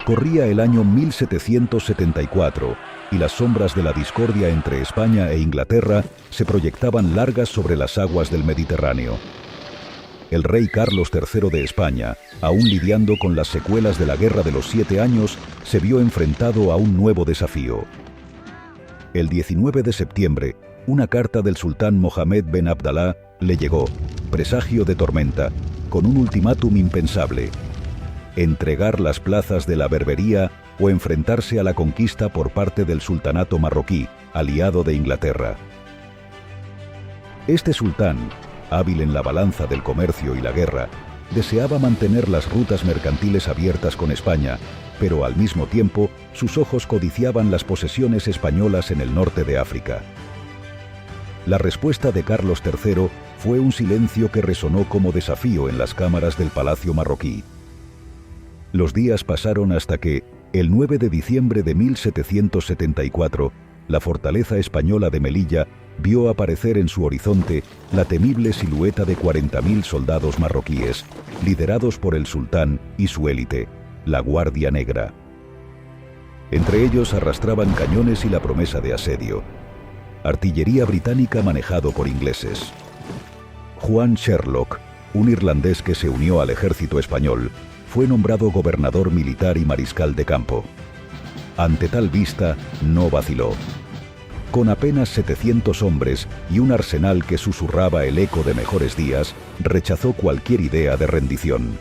Corría el año 1774 y las sombras de la discordia entre España e Inglaterra se proyectaban largas sobre las aguas del Mediterráneo. El rey Carlos III de España, aún lidiando con las secuelas de la Guerra de los 7 Años, se vio enfrentado a un nuevo desafío. El 19 de septiembre, una carta del sultán Mohammed ben Abdalá le llegó, presagio de tormenta, con un ultimátum impensable: entregar las plazas de la Berbería o enfrentarse a la conquista por parte del sultanato marroquí, aliado de Inglaterra. Este sultán, hábil en la balanza del comercio y la guerra, deseaba mantener las rutas mercantiles abiertas con España, pero al mismo tiempo sus ojos codiciaban las posesiones españolas en el norte de África. La respuesta de Carlos III fue un silencio que resonó como desafío en las cámaras del palacio marroquí. Los días pasaron hasta que, el 9 de diciembre de 1774, la fortaleza española de Melilla vio aparecer en su horizonte la temible silueta de 40.000 soldados marroquíes, liderados por el sultán y su élite, la Guardia Negra. Entre ellos arrastraban cañones y la promesa de asedio. Artillería británica manejado por ingleses. Juan Sherlock, un irlandés que se unió al ejército español, fue nombrado gobernador militar y mariscal de campo. Ante tal vista, no vaciló. Con apenas 700 hombres y un arsenal que susurraba el eco de mejores días, rechazó cualquier idea de rendición.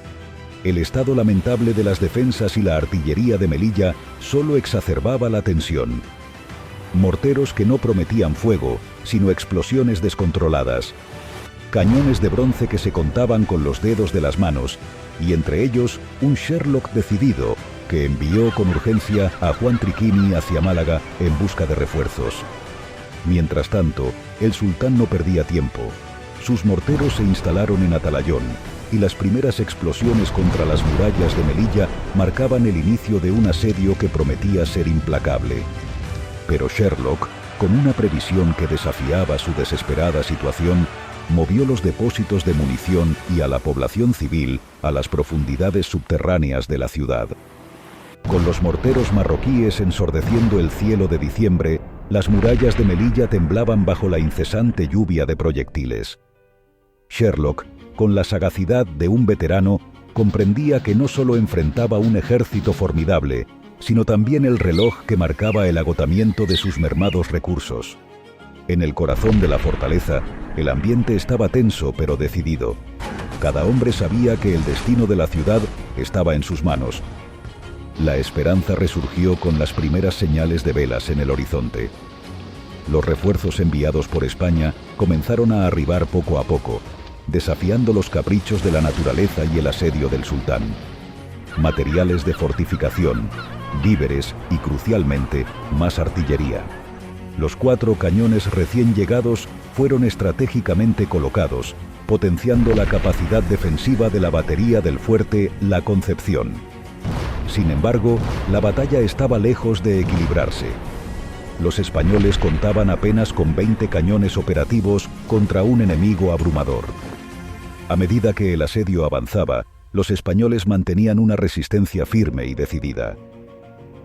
El estado lamentable de las defensas y la artillería de Melilla solo exacerbaba la tensión. Morteros que no prometían fuego, sino explosiones descontroladas. Cañones de bronce que se contaban con los dedos de las manos, y entre ellos un Sherlock decidido, que envió con urgencia a Juan Triquini hacia Málaga en busca de refuerzos. Mientras tanto, el sultán no perdía tiempo. Sus morteros se instalaron en Atalayón, y las primeras explosiones contra las murallas de Melilla marcaban el inicio de un asedio que prometía ser implacable. Pero Sherlock, con una previsión que desafiaba su desesperada situación, movió los depósitos de munición y a la población civil a las profundidades subterráneas de la ciudad. Con los morteros marroquíes ensordeciendo el cielo de diciembre, las murallas de Melilla temblaban bajo la incesante lluvia de proyectiles. Sherlock, con la sagacidad de un veterano, comprendía que no solo enfrentaba un ejército formidable, sino también el reloj que marcaba el agotamiento de sus mermados recursos. En el corazón de la fortaleza, el ambiente estaba tenso pero decidido. Cada hombre sabía que el destino de la ciudad estaba en sus manos. La esperanza resurgió con las primeras señales de velas en el horizonte. Los refuerzos enviados por España comenzaron a arribar poco a poco, desafiando los caprichos de la naturaleza y el asedio del sultán. Materiales de fortificación, víveres y, crucialmente, más artillería. Los 4 cañones recién llegados fueron estratégicamente colocados, potenciando la capacidad defensiva de la batería del fuerte La Concepción. Sin embargo, la batalla estaba lejos de equilibrarse. Los españoles contaban apenas con 20 cañones operativos contra un enemigo abrumador. A medida que el asedio avanzaba, los españoles mantenían una resistencia firme y decidida.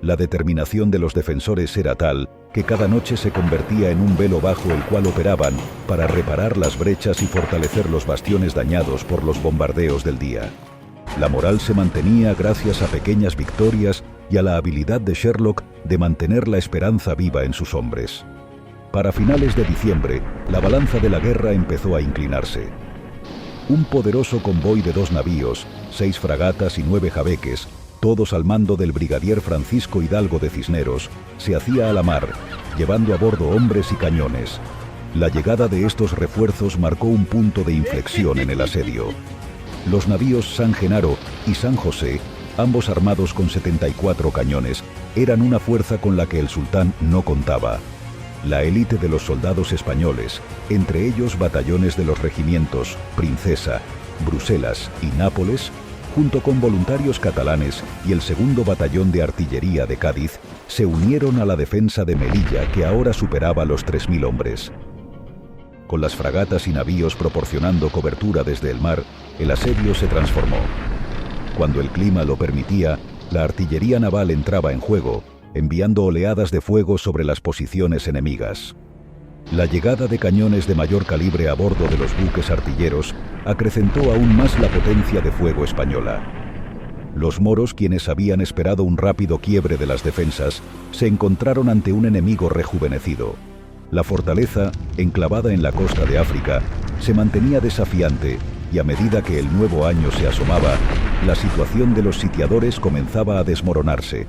La determinación de los defensores era tal que cada noche se convertía en un velo bajo el cual operaban para reparar las brechas y fortalecer los bastiones dañados por los bombardeos del día. La moral se mantenía gracias a pequeñas victorias y a la habilidad de Sherlock de mantener la esperanza viva en sus hombres. Para finales de diciembre, la balanza de la guerra empezó a inclinarse. Un poderoso convoy de 2 navíos, 6 fragatas y 9 jabeques, todos al mando del brigadier Francisco Hidalgo de Cisneros, se hacía a la mar, llevando a bordo hombres y cañones. La llegada de estos refuerzos marcó un punto de inflexión en el asedio. Los navíos San Genaro y San José, ambos armados con 74 cañones, eran una fuerza con la que el sultán no contaba. La élite de los soldados españoles, entre ellos batallones de los regimientos Princesa, Bruselas y Nápoles, junto con voluntarios catalanes y el 2º Batallón de Artillería de Cádiz, se unieron a la defensa de Melilla, que ahora superaba los 3.000 hombres. Con las fragatas y navíos proporcionando cobertura desde el mar, el asedio se transformó. Cuando el clima lo permitía, la artillería naval entraba en juego, enviando oleadas de fuego sobre las posiciones enemigas. La llegada de cañones de mayor calibre a bordo de los buques artilleros acrecentó aún más la potencia de fuego española. Los moros, quienes habían esperado un rápido quiebre de las defensas, se encontraron ante un enemigo rejuvenecido. La fortaleza, enclavada en la costa de África, se mantenía desafiante y a medida que el nuevo año se asomaba, la situación de los sitiadores comenzaba a desmoronarse.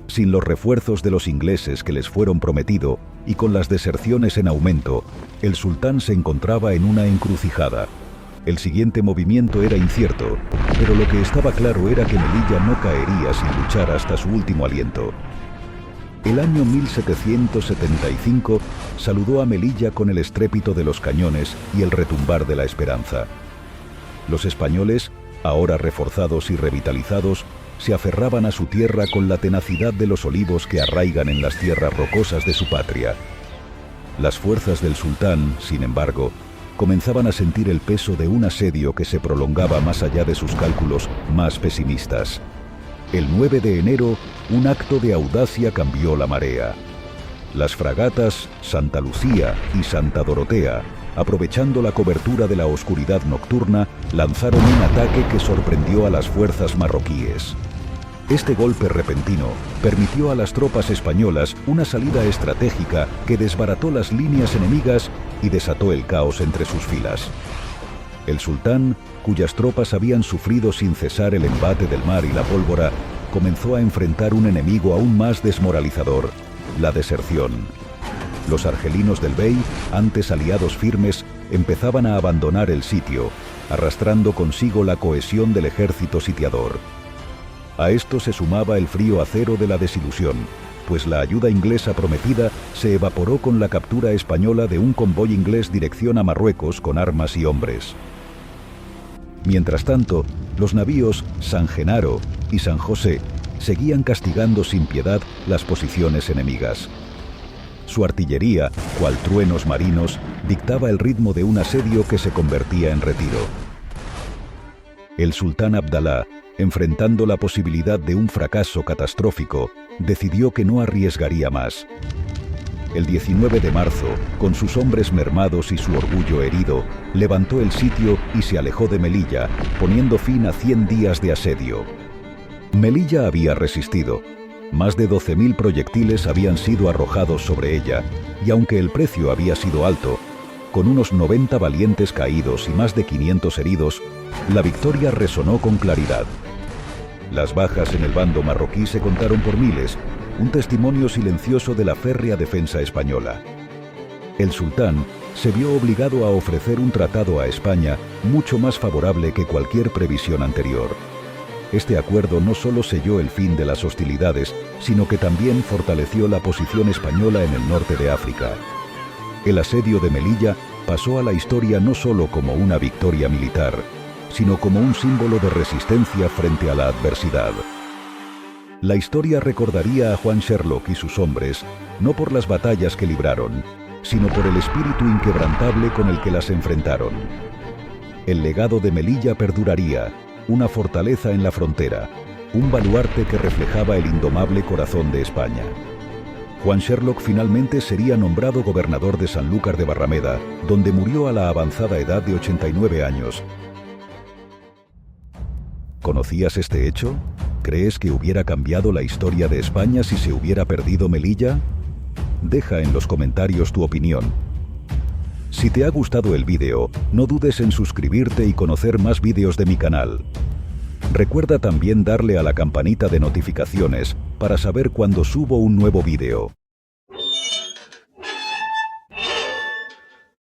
Sin los refuerzos de los ingleses que les fueron prometido y con las deserciones en aumento, el sultán se encontraba en una encrucijada. El siguiente movimiento era incierto, pero lo que estaba claro era que Melilla no caería sin luchar hasta su último aliento. El año 1775 saludó a Melilla con el estrépito de los cañones y el retumbar de la esperanza. Los españoles, ahora reforzados y revitalizados, se aferraban a su tierra con la tenacidad de los olivos que arraigan en las tierras rocosas de su patria. Las fuerzas del sultán, sin embargo, comenzaban a sentir el peso de un asedio que se prolongaba más allá de sus cálculos más pesimistas. El 9 de enero, un acto de audacia cambió la marea. Las fragatas Santa Lucía y Santa Dorotea, aprovechando la cobertura de la oscuridad nocturna, lanzaron un ataque que sorprendió a las fuerzas marroquíes. Este golpe repentino permitió a las tropas españolas una salida estratégica que desbarató las líneas enemigas y desató el caos entre sus filas. El sultán, cuyas tropas habían sufrido sin cesar el embate del mar y la pólvora, comenzó a enfrentar un enemigo aún más desmoralizador: la deserción. Los argelinos del Bey, antes aliados firmes, empezaban a abandonar el sitio, arrastrando consigo la cohesión del ejército sitiador. A esto se sumaba el frío acero de la desilusión, pues la ayuda inglesa prometida se evaporó con la captura española de un convoy inglés dirección a Marruecos con armas y hombres. Mientras tanto, los navíos San Genaro y San José seguían castigando sin piedad las posiciones enemigas. Su artillería, cual truenos marinos, dictaba el ritmo de un asedio que se convertía en retiro. El sultán Abdalá, enfrentando la posibilidad de un fracaso catastrófico, decidió que no arriesgaría más. El 19 de marzo, con sus hombres mermados y su orgullo herido, levantó el sitio y se alejó de Melilla, poniendo fin a 100 días de asedio. Melilla había resistido. Más de 12.000 proyectiles habían sido arrojados sobre ella, y aunque el precio había sido alto, con unos 90 valientes caídos y más de 500 heridos, la victoria resonó con claridad. Las bajas en el bando marroquí se contaron por miles, un testimonio silencioso de la férrea defensa española. El sultán se vio obligado a ofrecer un tratado a España mucho más favorable que cualquier previsión anterior. Este acuerdo no solo selló el fin de las hostilidades, sino que también fortaleció la posición española en el norte de África. El asedio de Melilla pasó a la historia no solo como una victoria militar, sino como un símbolo de resistencia frente a la adversidad. La historia recordaría a Juan Sherlock y sus hombres, no por las batallas que libraron, sino por el espíritu inquebrantable con el que las enfrentaron. El legado de Melilla perduraría, una fortaleza en la frontera, un baluarte que reflejaba el indomable corazón de España. Juan Sherlock finalmente sería nombrado gobernador de Sanlúcar de Barrameda, donde murió a la avanzada edad de 89 años. ¿Conocías este hecho? ¿Crees que hubiera cambiado la historia de España si se hubiera perdido Melilla? Deja en los comentarios tu opinión. Si te ha gustado el vídeo, no dudes en suscribirte y conocer más vídeos de mi canal. Recuerda también darle a la campanita de notificaciones para saber cuando subo un nuevo vídeo.